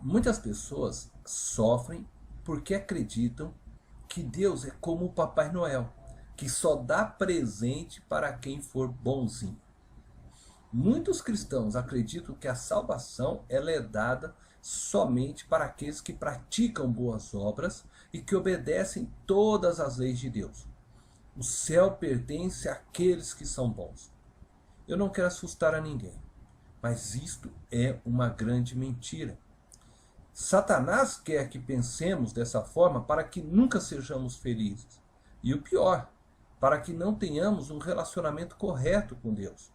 Muitas pessoas sofrem porque acreditam que Deus é como o Papai Noel, que só dá presente para quem for bonzinho. Muitos cristãos acreditam que a salvação ela é dada somente para aqueles que praticam boas obras e que obedecem todas as leis de Deus. O céu pertence àqueles que são bons. Eu não quero assustar a ninguém, mas isto é uma grande mentira. Satanás quer que pensemos dessa forma para que nunca sejamos felizes. E o pior, para que não tenhamos um relacionamento correto com Deus.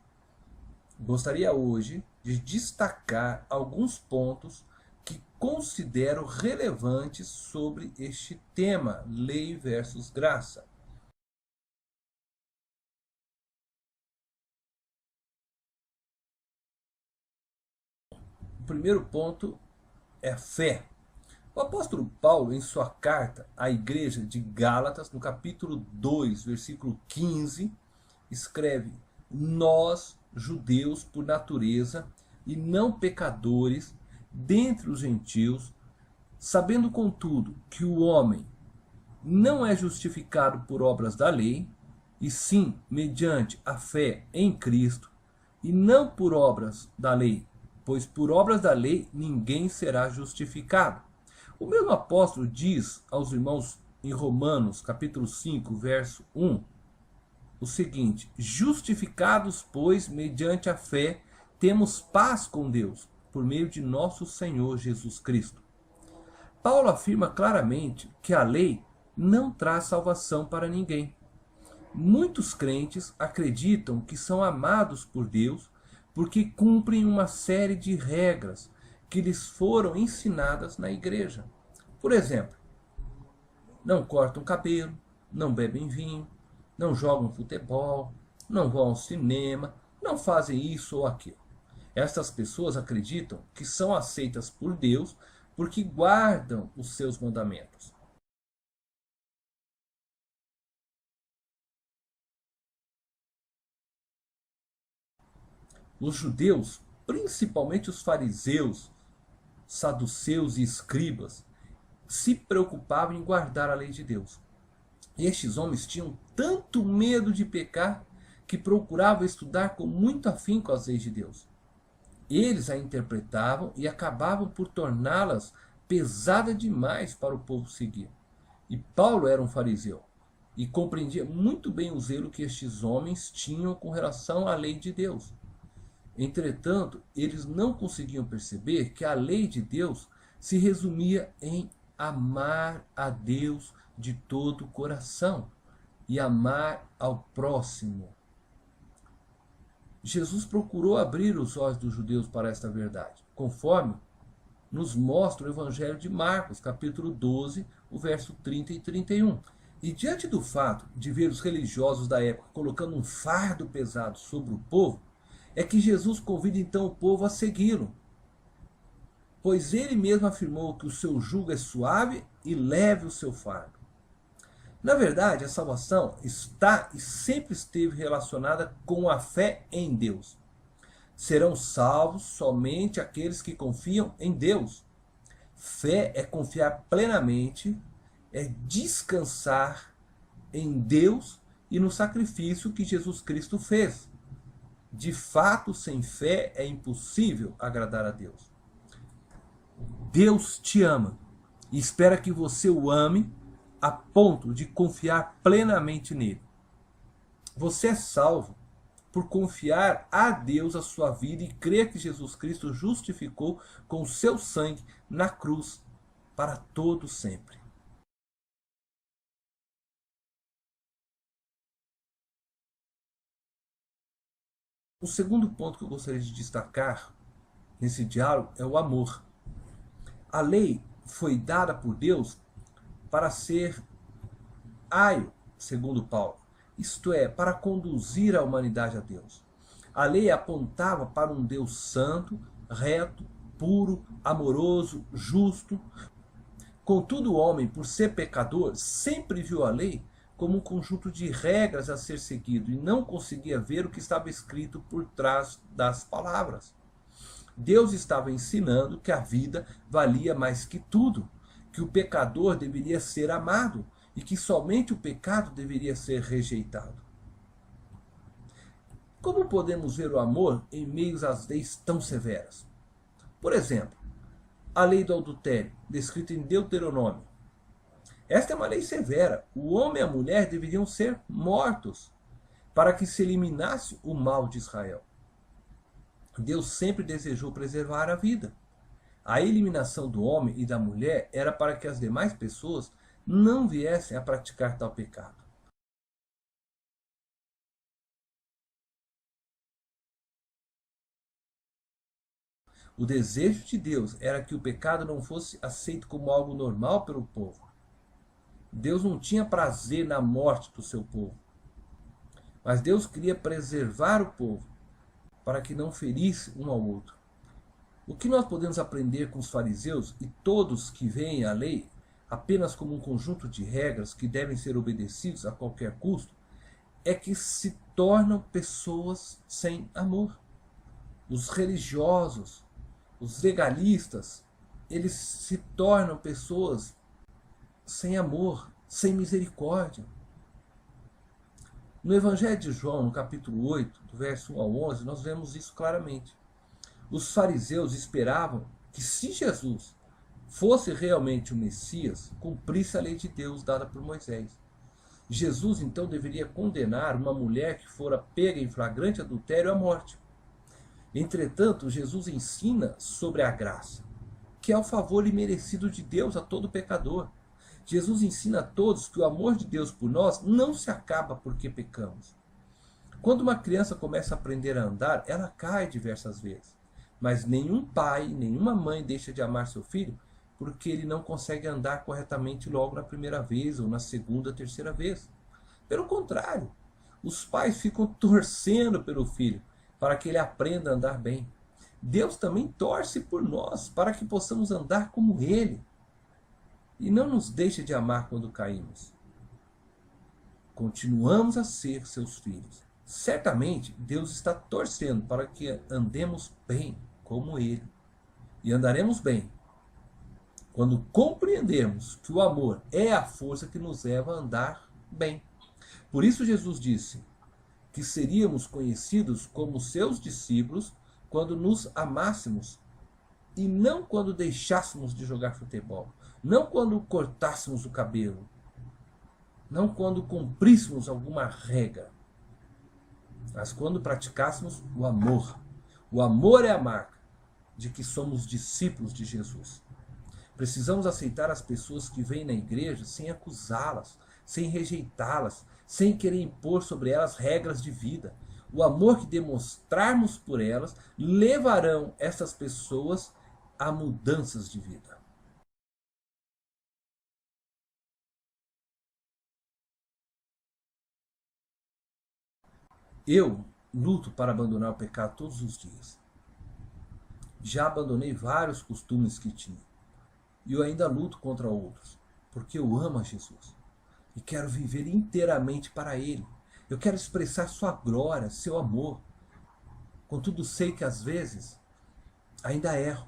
Gostaria hoje de destacar alguns pontos que considero relevantes sobre este tema, lei versus graça. O primeiro ponto é a fé. O apóstolo Paulo, em sua carta à igreja de Gálatas, no capítulo 2, versículo 15, escreve: nós, judeus por natureza, e não pecadores, dentre os gentios, sabendo contudo que o homem não é justificado por obras da lei, e sim mediante a fé em Cristo, e não por obras da lei, pois por obras da lei ninguém será justificado. O mesmo apóstolo diz aos irmãos em Romanos, capítulo 5, verso 1, o seguinte: justificados, pois, mediante a fé, temos paz com Deus, por meio de nosso Senhor Jesus Cristo. Paulo afirma claramente que a lei não traz salvação para ninguém. Muitos crentes acreditam que são amados por Deus porque cumprem uma série de regras que lhes foram ensinadas na igreja. Por exemplo, não cortam cabelo, não bebem vinho, não jogam futebol, não vão ao cinema, não fazem isso ou aquilo. Estas pessoas acreditam que são aceitas por Deus porque guardam os seus mandamentos. Os judeus, principalmente os fariseus, saduceus e escribas, se preocupavam em guardar a lei de Deus. E estes homens tinham tanto medo de pecar que procuravam estudar com muito afinco as leis de Deus. Eles a interpretavam e acabavam por torná-las pesada demais para o povo seguir. E Paulo era um fariseu e compreendia muito bem o zelo que estes homens tinham com relação à lei de Deus. Entretanto, eles não conseguiam perceber que a lei de Deus se resumia em amar a Deus de todo o coração e amar ao próximo. Jesus procurou abrir os olhos dos judeus para esta verdade, conforme nos mostra o Evangelho de Marcos, capítulo 12, o verso 30 e 31. E diante do fato de ver os religiosos da época colocando um fardo pesado sobre o povo, é que Jesus convida então o povo a segui-lo. Pois ele mesmo afirmou que o seu jugo é suave e leve o seu fardo. Na verdade, a salvação está e sempre esteve relacionada com a fé em Deus. Serão salvos somente aqueles que confiam em Deus. Fé é confiar plenamente, é descansar em Deus e no sacrifício que Jesus Cristo fez. De fato, sem fé é impossível agradar a Deus. Deus te ama e espera que você o ame a ponto de confiar plenamente nele. Você é salvo por confiar a Deus a sua vida e crer que Jesus Cristo justificou com o seu sangue na cruz para todo sempre. O segundo ponto que eu gostaria de destacar nesse diálogo é o amor. A lei foi dada por Deus para ser aio, segundo Paulo, isto é, para conduzir a humanidade a Deus. A lei apontava para um Deus santo, reto, puro, amoroso, justo. Contudo, o homem, por ser pecador, sempre viu a lei como um conjunto de regras a ser seguido e não conseguia ver o que estava escrito por trás das palavras. Deus estava ensinando que a vida valia mais que tudo, que o pecador deveria ser amado e que somente o pecado deveria ser rejeitado. Como podemos ver o amor em meio às leis tão severas? Por exemplo, a lei do adultério, descrita em Deuteronômio. Esta é uma lei severa. O homem e a mulher deveriam ser mortos para que se eliminasse o mal de Israel. Deus sempre desejou preservar a vida. A eliminação do homem e da mulher era para que as demais pessoas não viessem a praticar tal pecado. O desejo de Deus era que o pecado não fosse aceito como algo normal pelo povo. Deus não tinha prazer na morte do seu povo. Mas Deus queria preservar o povo para que não ferisse um ao outro. O que nós podemos aprender com os fariseus e todos que veem a lei apenas como um conjunto de regras que devem ser obedecidos a qualquer custo é que se tornam pessoas sem amor. Os religiosos, os legalistas, eles se tornam pessoas sem amor, sem misericórdia. No Evangelho de João, no capítulo 8, do verso 1 ao 11, nós vemos isso claramente. Os fariseus esperavam que, se Jesus fosse realmente o Messias, cumprisse a lei de Deus dada por Moisés. Jesus então deveria condenar uma mulher que fora pega em flagrante adultério à morte. Entretanto, Jesus ensina sobre a graça, que é o favor imerecido de Deus a todo pecador. Jesus ensina a todos que o amor de Deus por nós não se acaba porque pecamos. Quando uma criança começa a aprender a andar, ela cai diversas vezes. Mas nenhum pai, nenhuma mãe deixa de amar seu filho porque ele não consegue andar corretamente logo na primeira vez, ou na segunda, terceira vez. Pelo contrário, os pais ficam torcendo pelo filho para que ele aprenda a andar bem. Deus também torce por nós para que possamos andar como ele. E não nos deixa de amar quando caímos. Continuamos a ser seus filhos. Certamente Deus está torcendo para que andemos bem como ele. E andaremos bem quando compreendermos que o amor é a força que nos leva a andar bem. Por isso Jesus disse que seríamos conhecidos como seus discípulos quando nos amássemos e não quando deixássemos de jogar futebol, não quando cortássemos o cabelo, não quando cumpríssemos alguma regra, mas quando praticássemos o amor. O amor é a marca de que somos discípulos de Jesus. Precisamos aceitar as pessoas que vêm na igreja sem acusá-las, sem rejeitá-las, sem querer impor sobre elas regras de vida. O amor que demonstrarmos por elas levarão essas pessoas a mudanças de vida. Eu luto para abandonar o pecado todos os dias. Já abandonei vários costumes que tinha. E eu ainda luto contra outros, porque eu amo a Jesus. E quero viver inteiramente para Ele. Eu quero expressar sua glória, seu amor. Contudo, sei que às vezes ainda erro,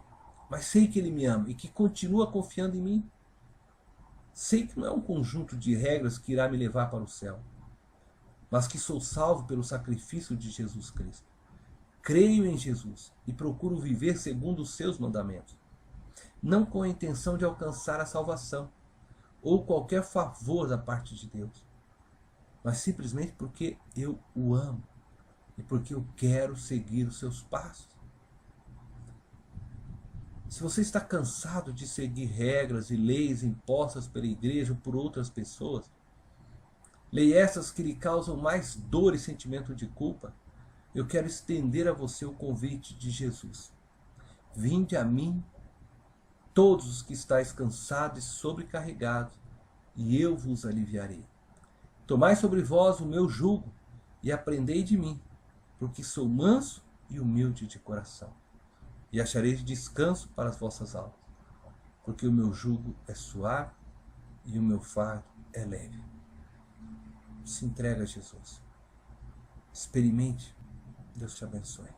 mas sei que Ele me ama e que continua confiando em mim. Sei que não é um conjunto de regras que irá me levar para o céu, mas que sou salvo pelo sacrifício de Jesus Cristo. Creio em Jesus e procuro viver segundo os seus mandamentos, não com a intenção de alcançar a salvação ou qualquer favor da parte de Deus, mas simplesmente porque eu o amo e porque eu quero seguir os seus passos. Se você está cansado de seguir regras e leis impostas pela igreja ou por outras pessoas, leis essas que lhe causam mais dor e sentimento de culpa, eu quero estender a você o convite de Jesus. Vinde a mim, todos os que estáis cansados e sobrecarregados, e eu vos aliviarei. Tomai sobre vós o meu jugo e aprendei de mim, porque sou manso e humilde de coração. E achareis descanso para as vossas almas, porque o meu jugo é suave e o meu fardo é leve. Se entrega a Jesus. Experimente. Deus te abençoe.